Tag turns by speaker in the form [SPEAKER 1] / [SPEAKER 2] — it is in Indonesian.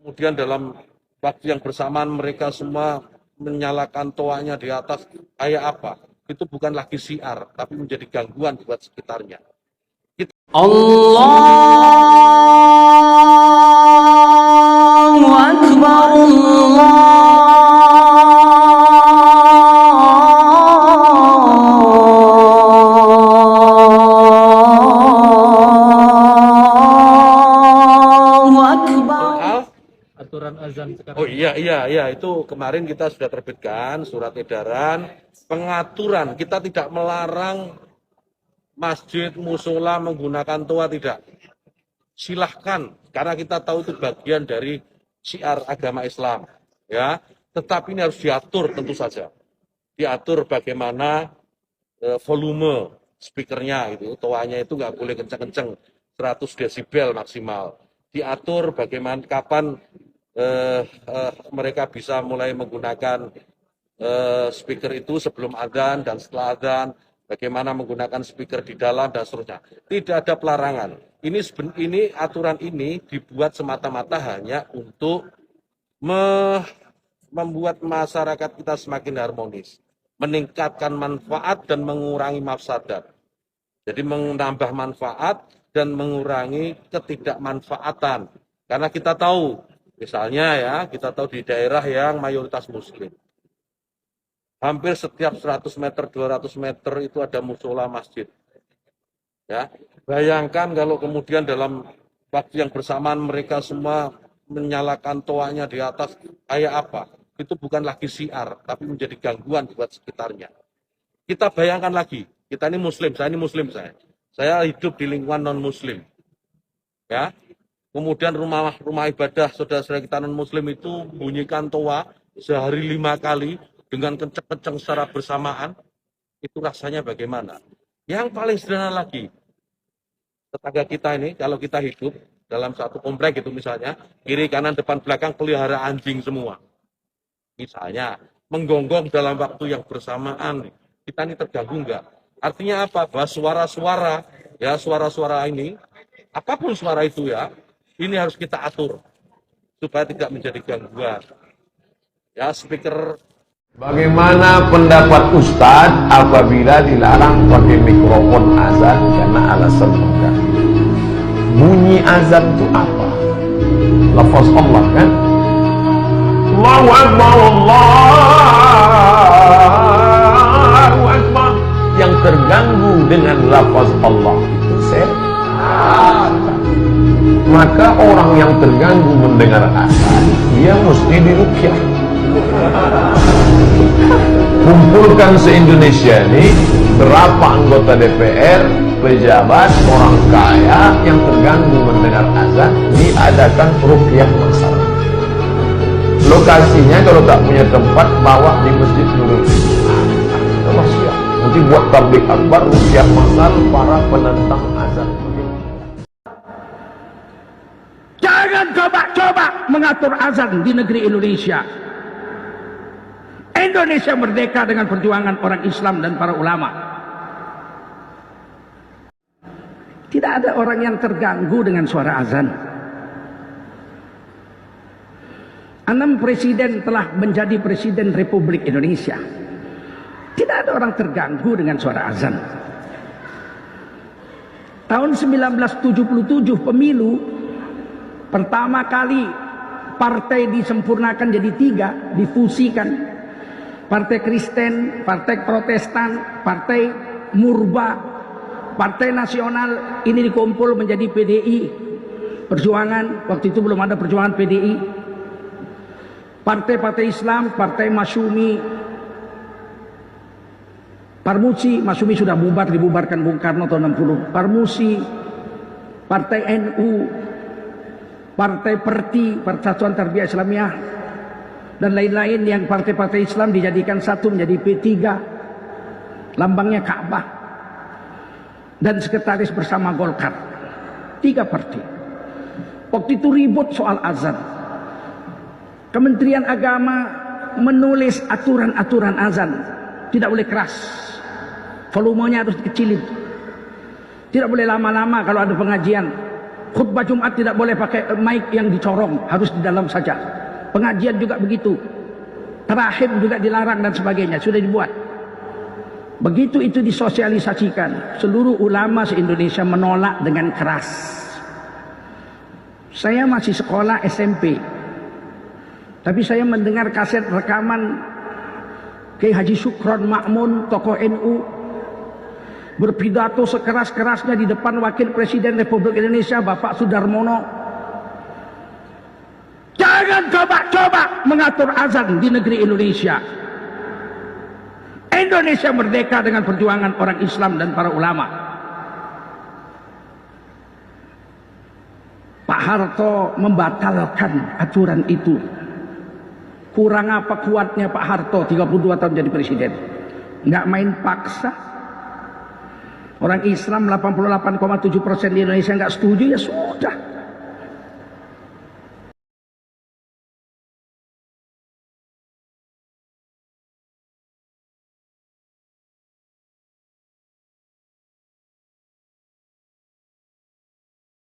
[SPEAKER 1] Kemudian dalam waktu yang bersamaan mereka semua menyalakan toanya di atas, kayak apa? Itu bukan lagi syiar, tapi menjadi gangguan buat sekitarnya.
[SPEAKER 2] Allahu Akbar, Allahu Akbar.
[SPEAKER 3] Aturan azan sekarang.
[SPEAKER 1] Oh iya, itu kemarin kita sudah terbitkan surat edaran pengaturan. Kita tidak melarang masjid, musola menggunakan toa, tidak. Silahkan, karena kita tahu itu bagian dari syiar agama Islam, ya. Tetapi ini harus diatur tentu saja. Diatur bagaimana volume speakernya, gitu. Toanya itu nggak boleh kenceng-kenceng, 100 desibel maksimal. Diatur bagaimana kapan mereka bisa mulai menggunakan speaker itu sebelum adzan dan setelah adzan, bagaimana menggunakan speaker di dalam dan seterusnya. Tidak ada pelarangan. Ini aturan ini dibuat semata-mata hanya untuk membuat masyarakat kita semakin harmonis, meningkatkan manfaat dan mengurangi mafsadat. Jadi menambah manfaat dan mengurangi ketidakmanfaatan. Karena kita tahu, misalnya ya, kita tahu di daerah yang mayoritas muslim, hampir setiap 100 meter, 200 meter itu ada musola masjid. Ya, bayangkan kalau kemudian dalam waktu yang bersamaan mereka semua menyalakan toanya di atas, kayak apa? Itu bukan lagi syiar, tapi menjadi gangguan buat sekitarnya. Kita bayangkan lagi, kita ini muslim, saya ini muslim saya hidup di lingkungan non muslim. Ya. Kemudian rumah ibadah saudara-saudara kita non muslim itu bunyikan toa sehari 5 kali dengan kenceng-kenceng secara bersamaan, itu rasanya bagaimana? Yang paling sederhana lagi, tetangga kita ini, kalau kita hidup dalam satu komplek itu misalnya, kiri, kanan, depan, belakang pelihara anjing semua. Misalnya, menggonggong dalam waktu yang bersamaan, kita ini terganggu enggak? Artinya apa? Bahwa suara-suara, ya suara-suara ini, apapun suara itu ya, ini harus kita atur, supaya tidak menjadi gangguan. Ya, speaker.
[SPEAKER 4] Bagaimana pendapat Ustadz apabila dilarang pakai mikrofon azan karena alasan enggak? Bunyi azan itu apa? Lafaz Allah kan? Allahu Akbar, Allahu Akbar. Yang terganggu dengan lafaz Allah itu setan. Maka orang yang terganggu mendengar azan, dia mesti diruqyah. Kumpulkan se-Indonesia ini berapa anggota DPR, pejabat, orang kaya yang terganggu mendengar azan, diadakan ruqyah masal. Lokasinya kalau tak punya tempat, bawa di Masjid Nurul. Nanti buat tablik akbar, ruqyah masal para penentang azan.
[SPEAKER 5] Jangan coba-coba mengatur azan di negeri Indonesia. Indonesia merdeka dengan perjuangan orang Islam dan para ulama. Tidak ada orang yang terganggu dengan suara azan. 6 presiden telah menjadi presiden Republik Indonesia. Tidak ada orang terganggu dengan suara azan. Tahun 1977 pemilu, pertama kali partai disempurnakan jadi 3, difusikan. Partai Kristen, Partai Protestan, Partai Murba, Partai Nasional, ini dikumpul menjadi PDI Perjuangan. Waktu itu belum ada Perjuangan PDI. Partai-partai Islam, Partai Masyumi, Parmusi, Masyumi sudah bubar, dibubarkan Bung Karno tahun 60. Parmusi, Partai NU, Partai Perti, Persatuan Tarbiyah Islamiyah, dan lain-lain yang partai-partai Islam dijadikan satu menjadi P3, lambangnya Ka'bah, dan sekretaris bersama Golkar. 3 partai. Waktu itu ribut soal azan. Kementerian Agama menulis aturan-aturan azan, tidak boleh keras, volumenya harus dikecilin, tidak boleh lama-lama kalau ada pengajian, Khutbah Jumat tidak boleh pakai mic yang dicorong, harus di dalam saja. Pengajian juga begitu. Terahim juga dilarang dan sebagainya, sudah dibuat. Begitu itu disosialisasikan, seluruh ulama se-Indonesia menolak dengan keras. Saya masih sekolah SMP. Tapi saya mendengar kaset rekaman Kiai Haji Syukron Ma'mun, tokoh NU, berpidato sekeras-kerasnya di depan Wakil Presiden Republik Indonesia Bapak Sudarmono. Jangan coba-coba mengatur azan di negeri Indonesia. Indonesia merdeka dengan perjuangan orang Islam dan para ulama. Pak Harto membatalkan aturan itu. Kurang apa kuatnya Pak Harto 32 tahun jadi presiden? Nggak main paksa. Orang Islam 88,7% di Indonesia nggak setuju, ya sudah.